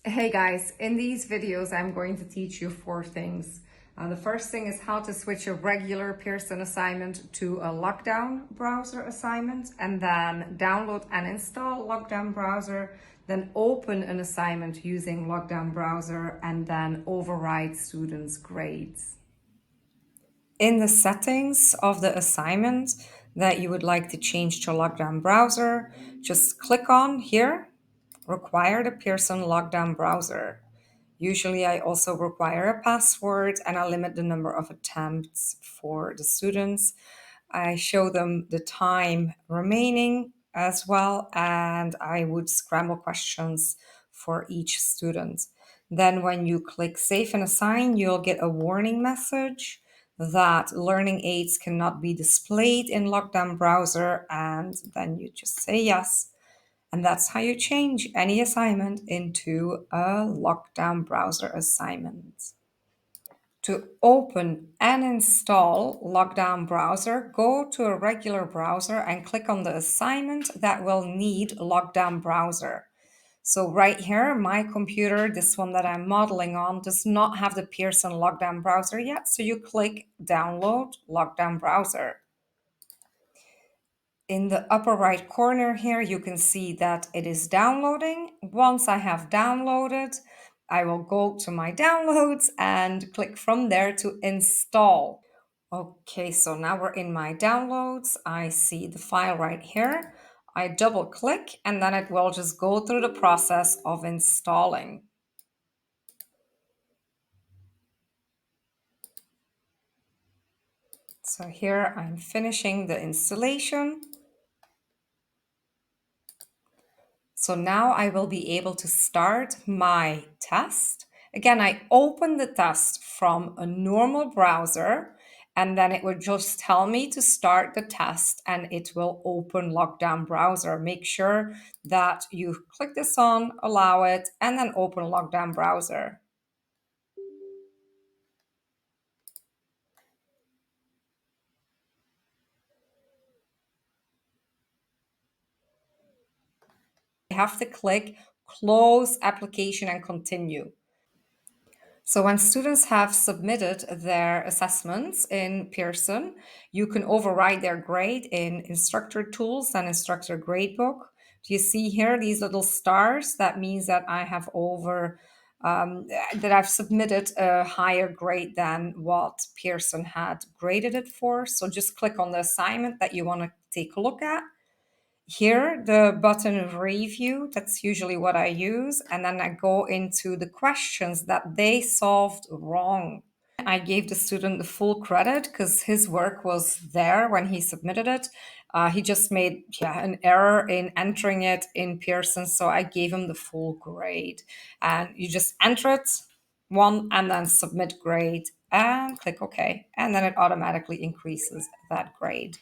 Hey guys, in these videos I'm going to teach you four things. The first thing is how to switch a regular Pearson assignment to a lockdown browser assignment, and then download and install lockdown browser, then open an assignment using lockdown browser, and then override students' grades. In the settings of the assignment that you would like to change to lockdown browser, just click on here, require the Pearson LockDown browser. Usually I also require a password and I limit the number of attempts for the students. I show them the time remaining as well, and I would scramble questions for each student. Then when you click Save and Assign, you'll get a warning message that learning aids cannot be displayed in Lockdown browser, and then you just say yes. And that's how you change any assignment into a Lockdown browser assignment. To open and install Lockdown browser, go to a regular browser and click on the assignment that will need Lockdown browser. So right here, my computer, this one that I'm modeling on, does not have the Pearson Lockdown browser yet. So you click Download Lockdown browser. In the upper right corner here, you can see that it is downloading. Once I have downloaded, I will go to my downloads and click from there to install. Okay, so now we're in my downloads. I see the file right here. I double click and then it will just go through the process of installing. So here I'm finishing the installation. So now I will be able to start my test. Again, I open the test from a normal browser, and then it would just tell me to start the test and it will open Lockdown browser. Make sure that you click this on, allow it, and then open Lockdown browser. You have to click close application and continue. So when students have submitted their assessments in Pearson, you can override their grade in Instructor Tools and Instructor Gradebook. Do you see here these little stars? That means that I have that I've submitted a higher grade than what Pearson had graded it for. So just click on the assignment that you want to take a look at. Here, the button review, that's usually what I use. And then I go into the questions that they solved wrong. I gave the student the full credit because his work was there when he submitted it. He just made an error in entering it in Pearson, so I gave him the full grade. And you just enter it, one, and then submit grade and click OK. And then it automatically increases that grade.